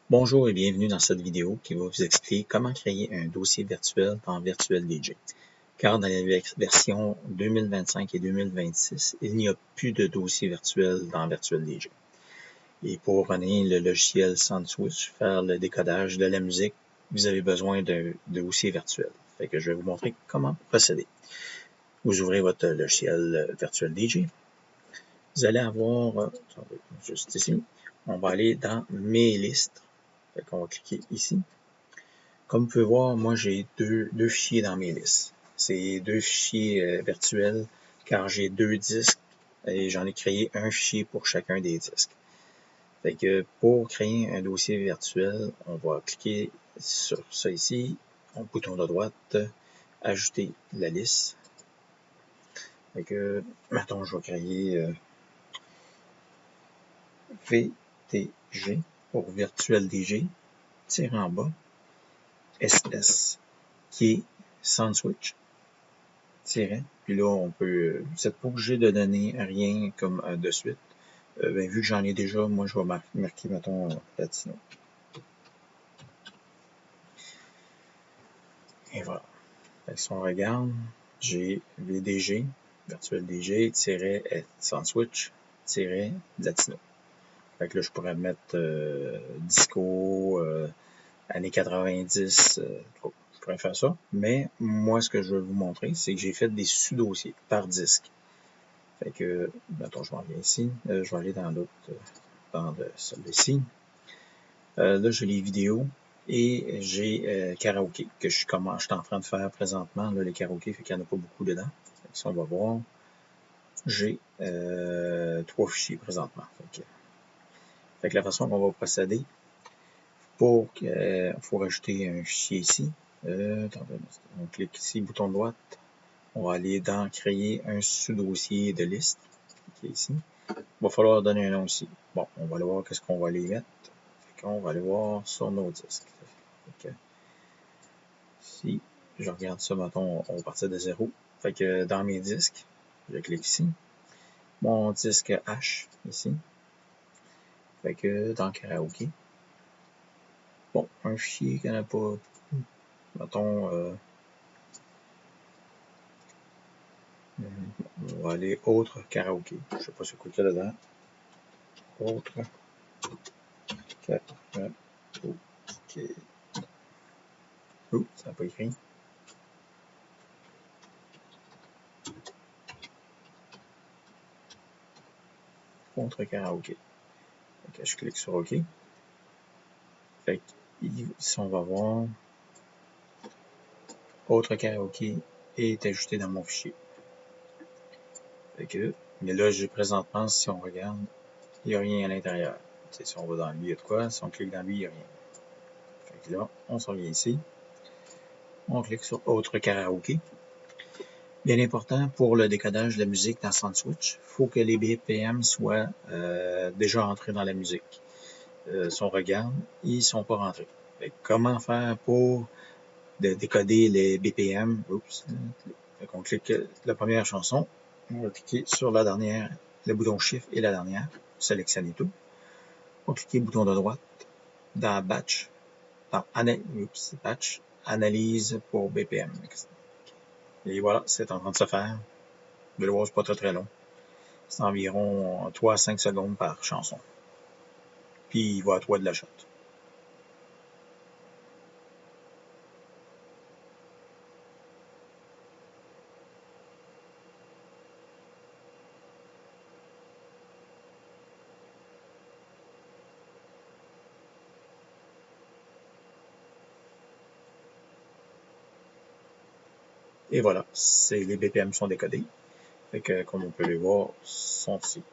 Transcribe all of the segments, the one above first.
Bonjour et bienvenue dans cette vidéo qui va vous expliquer comment créer un dossier virtuel dans Virtual DJ. Car dans les versions 2025 et 2026, il n'y a plus de dossier virtuel dans Virtual DJ. Et pour runner le logiciel SoundSwitch, faire le décodage de la musique, vous avez besoin d'un dossier virtuel. Fait que je vais vous montrer comment procéder. Vous ouvrez votre logiciel Virtual DJ. Vous allez avoir, juste ici, on va aller dans Mes listes. Fait qu'on va cliquer ici. Comme vous pouvez voir, moi j'ai deux fichiers dans mes listes. C'est deux fichiers virtuels car j'ai deux disques et j'en ai créé un fichier pour chacun des disques. Fait que pour créer un dossier virtuel, on va cliquer sur ça ici, au bouton de droite, ajouter la liste. Fait que, mettons, je vais créer VTG pour Virtual DJ, tirer en bas, SS, qui est SoundSwitch, tiret, puis là, on peut, vous n'êtes pas obligé de donner rien comme de suite. Vu que j'en ai déjà, moi, je vais marquer, mettons, Latino. Et voilà. Fait que si on regarde, j'ai VDG, Virtual DJ, SoundSwitch, Latino. Fait que là, je pourrais mettre disco, années 90, je pourrais faire ça. Mais moi, ce que je veux vous montrer, c'est que j'ai fait des sous-dossiers par disque. Fait que, mettons, je m'en viens ici. Je vais aller dans l'autre, dans celui-ci. Là, j'ai les vidéos et j'ai karaoké que je suis en train de faire présentement. Là, les karaokés, fait qu'il n'y en a pas beaucoup dedans. Fait que si on va voir, j'ai 3 fichiers présentement. Fait que la façon qu'on va procéder, il faut rajouter un fichier ici. On clique ici, bouton de droite. On va aller dans créer un sous-dossier de liste. Cliquez ici. Il va falloir donner un nom ici. Bon, on va aller voir qu'est-ce qu'on va aller mettre. On va aller voir sur nos disques. Okay. Si je regarde ça, mettons, on va partir de 0. Fait que dans mes disques, je clique ici. Mon disque H, ici. Fait que dans karaoké. Bon, un fichier qu'il n'y en a pas. Mettons, on va aller autre karaoké. Je ne sais pas ce qu'il y a dedans. Autre karaoké. Oups, ça n'a pas écrit. Autre karaoké. Okay, je clique sur OK. Fait que ici, on va voir autre karaoké est ajouté dans mon fichier. Fait que, mais là, présentement, si on regarde, il n'y a rien à l'intérieur. Si on va dans lui, il y a de quoi. Si on clique dans lui, il n'y a rien. Fait que là, on s'en vient ici. On clique sur autre karaoké. Bien important pour le décodage de la musique dans SoundSwitch, il faut que les BPM soient déjà entrés dans la musique. Si on regarde, ils ne sont pas rentrés. Fait que comment faire pour décoder les BPM? Oups. Fait qu'on clique la première chanson. On va cliquer sur la dernière, le bouton Shift et la dernière. Sélectionner tout. On va cliquer bouton de droite dans Batch. Dans Batch. Analyse pour BPM. Et voilà, c'est en train de se faire. Vous allez voir, c'est pas très long. C'est environ 3 à 5 secondes par chanson. Puis il va à toi de la shot. Et voilà, les BPM sont décodés. Fait que, comme on peut les voir, sont ici.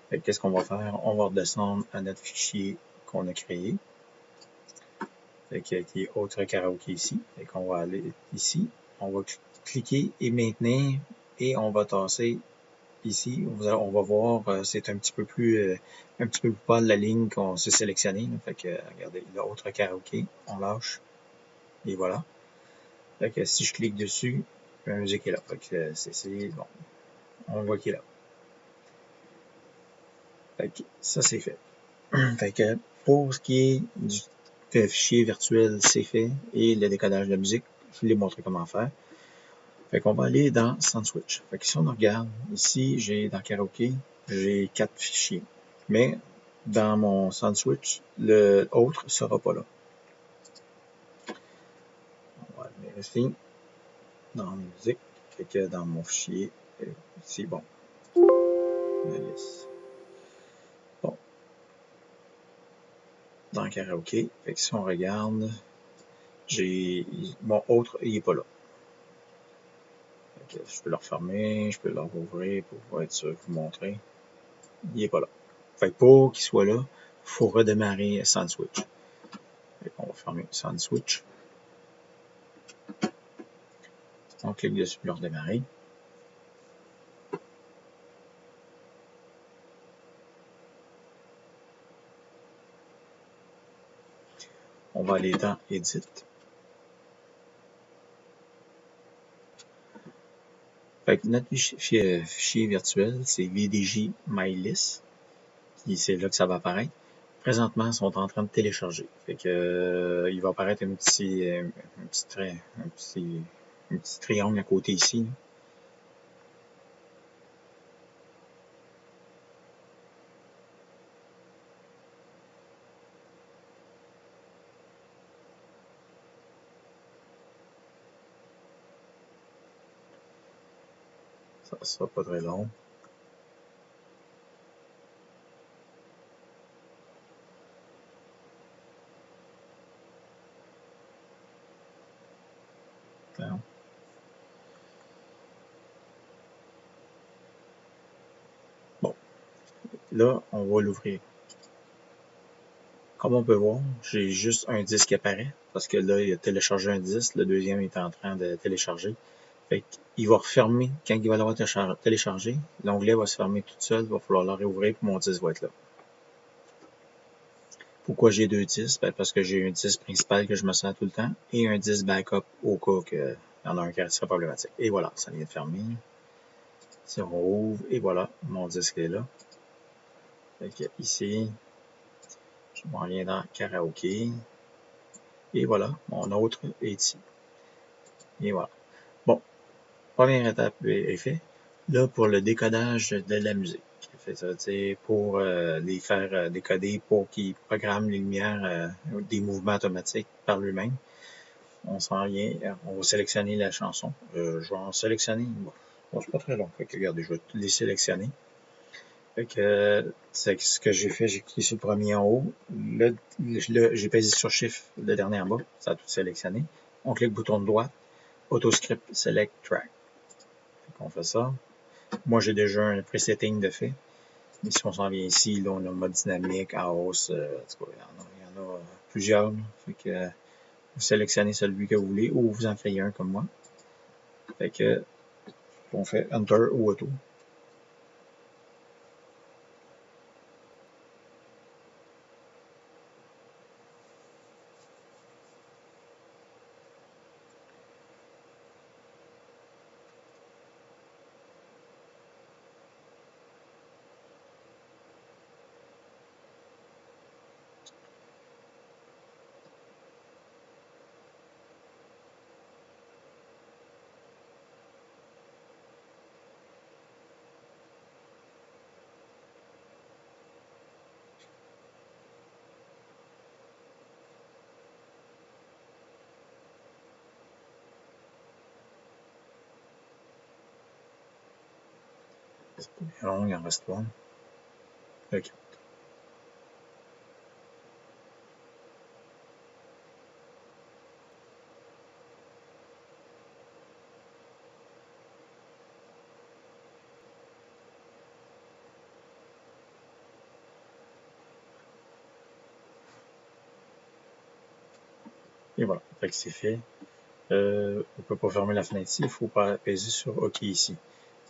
Fait que, qu'est-ce qu'on va faire? On va redescendre à notre fichier qu'on a créé. Fait que, qui est autre karaoké ici. Fait qu'on va aller ici. On va cliquer et maintenir. Et on va tasser ici. On va voir, c'est un petit peu plus pâle la ligne qu'on s'est sélectionnée. Fait que, regardez, l'autre karaoké, on lâche. Et voilà. Fait que si je clique dessus, la musique est là. Fait que c'est bon. On voit qu'il est là. Fait que ça, c'est fait. Fait que Pour ce qui est du fichier virtuel, c'est fait. Et le décodage de la musique, je vous l'ai montré comment faire. Fait qu'on va aller dans SoundSwitch. Fait que si on regarde, ici, j'ai dans Karaoke, j'ai 4 fichiers. Mais dans mon SoundSwitch, le autre ne sera pas là. On va vérifier dans mes musiques. Fait que dans mon fichier, c'est bon. Yes. Bon. Dans Karaoke, fait que si on regarde, mon autre, il n'est pas là. Fait que je peux le refermer, je peux le rouvrir pour être sûr de vous montrer. Il n'est pas là. Fait que pour qu'il soit là, il faut redémarrer SoundSwitch. On va fermer SoundSwitch. On clique dessus pour le redémarrer. On va aller dans Edit. Fait que notre fichier virtuel, c'est VDJ MyList. C'est là que ça va apparaître. Présentement, ils sont en train de télécharger. Fait que, il va apparaître un petit triangle à côté ici. Ça sera pas très long. Non. Bon. Là, on va l'ouvrir. Comme on peut voir, j'ai juste un disque qui apparaît, parce que là, il a téléchargé un disque, le deuxième est en train de télécharger. Fait qu'il va refermer, quand il va l'avoir téléchargé, l'onglet va se fermer tout seul, il va falloir le réouvrir, puis mon disque va être là. Pourquoi j'ai deux disques? Ben parce que j'ai un disque principal que je me sers tout le temps, et un disque backup au cas qu'il y en a un qui serait problématique. Et voilà, ça vient de fermer. Si on ouvre, et voilà, mon disque est là. Fait que ici, je m'en viens dans Karaoke. Et voilà, mon autre est ici. Et voilà. Bon, première étape est faite. Là, pour le décodage de la musique. Fait ça, pour les faire décoder, pour qu'ils programment les lumières, des mouvements automatiques par lui-même. On s'en vient, on va sélectionner la chanson. Je vais en sélectionner. Bon, c'est pas très long. Fait que regardez, je vais les sélectionner. Fait que c'est ce que j'ai fait, j'ai cliqué sur le premier en haut. J'ai pesé sur Shift le dernier en bas. Ça a tout sélectionné. On clique bouton de droite. Autoscript Select Track. On fait ça. Moi, j'ai déjà un presetting de fait. Mais si on s'en vient ici, là, on a mode dynamique, house, il y en a plusieurs. Fait que vous sélectionnez celui que vous voulez ou vous en créez un comme moi. Fait que on fait Enter ou Auto. C'est pas bien long, il en reste pas. OK. Et voilà. Fait que c'est fait. On ne peut pas fermer la fenêtre ici. Il faut pas apaiser sur OK ici.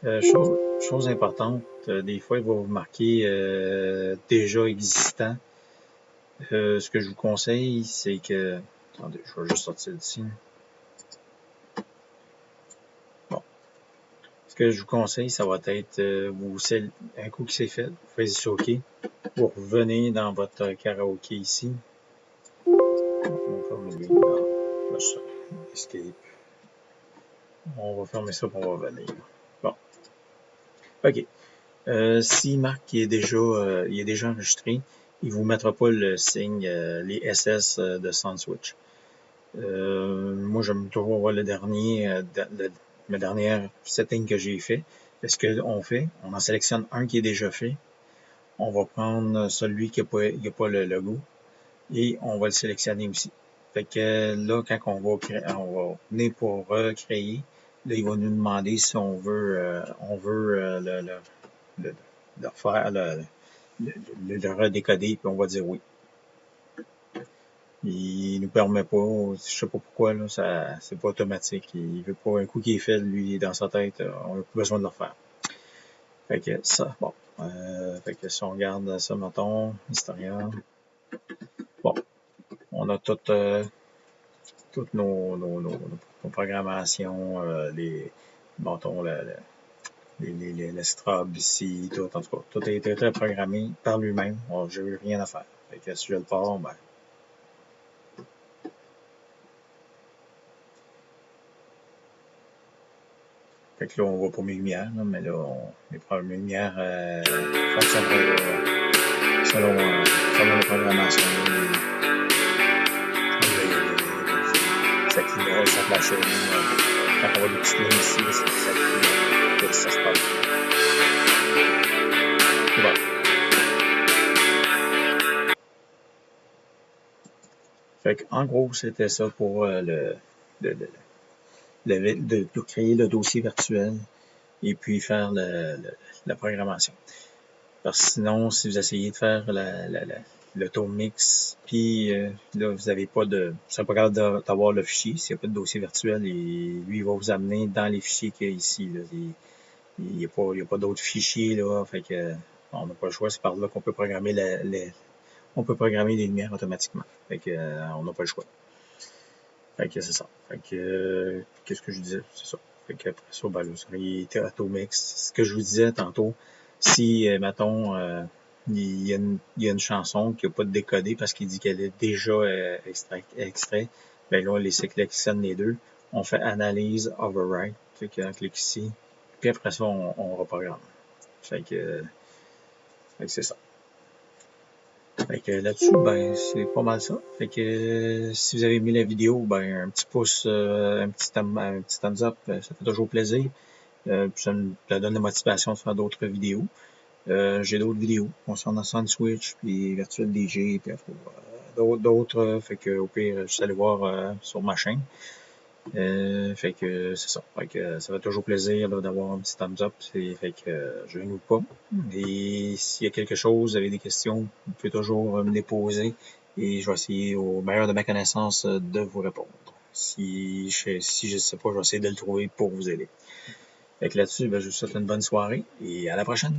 Chose importante, des fois, il va vous marquer déjà existant. Ce que je vous conseille, c'est que... Attendez, je vais juste sortir d'ici. Bon. que je vous conseille, ça va être, un coup que c'est fait, vous faites sur OK, vous revenez dans votre karaoké ici. On va fermer lui, escape. On va fermer ça pour on va revenir. Bon. OK. S'il marque qu'il est déjà enregistré, il ne vous mettra pas le signe, les SS de SoundSwitch. Moi, j'aime toujours voir le dernier, le dernier setting que j'ai fait. Ce qu'on fait, on en sélectionne un qui est déjà fait. On va prendre celui qui n'a pas le logo et on va le sélectionner aussi. Fait que là, quand on va venir pour recréer, là, il va nous demander si on veut le refaire, le redécoder, puis on va dire oui. Il nous permet pas, je sais pas pourquoi, là, c'est pas automatique. Il veut pas un coup qui est fait, lui, dans sa tête, on n'a plus besoin de le refaire. Fait que ça, bon. Fait que si on regarde ça, mettons, historien. Bon. On a toutes nos programmations, mettons, le Strobe ici, tout, en tout cas. Tout a été très programmé par lui-même. J'ai eu rien à faire. Fait que si je le pars, ben, fait que là, on voit pas mes lumières, là, mais là, mes lumières fonctionneraient selon la programmation. Ça clignote, ça flashait. Quand on voit des petites lignes ici, ça clignote. Ça se passe. C'est bon. Fait que, en gros, c'était ça pour de créer le dossier virtuel et puis faire la programmation. Parce que sinon, si vous essayez de faire l'automix, puis là, vous n'avez pas de... Vous ne serez pas capable d'avoir le fichier. S'il n'y a pas de dossier virtuel, et lui, il va vous amener dans les fichiers qu'il y a ici. Là. Il n'y a pas d'autres fichiers, là. Fait que on n'a pas le choix. C'est par là qu'on peut programmer on peut programmer les lumières automatiquement. Fait que on n'a pas le choix. Fait que c'est ça. Fait que qu'est-ce que je disais? C'est ça. Fait que après ça, ben là, ça aurait été Automix. Ce que je vous disais tantôt, si, mettons, il y a une chanson qui n'a pas de décodé parce qu'il dit qu'elle est déjà extrait, ben là, on les sélectionne les deux. On fait analyse, override. Fait qu'on clique ici. Puis après ça, on reprogramme. Fait que c'est ça. Fait que là-dessus, ben, c'est pas mal ça. Fait que si vous avez aimé la vidéo, ben, un petit pouce, un petit thumbs up, ça fait toujours plaisir. Ça me donne la motivation de faire d'autres vidéos. J'ai d'autres vidéos concernant SoundSwitch, puis Virtual DJ, puis d'autres. Fait que au pire, juste aller voir sur ma chaîne. Fait que c'est ça. Fait que ça fait toujours plaisir d'avoir un petit thumbs up. Fait que je ne pas. Et s'il y a quelque chose, vous avez des questions, vous pouvez toujours me les poser et je vais essayer au meilleur de ma connaissance de vous répondre. Si je sais pas, je vais essayer de le trouver pour vous aider. Fait que là-dessus, ben, je vous souhaite une bonne soirée et à la prochaine.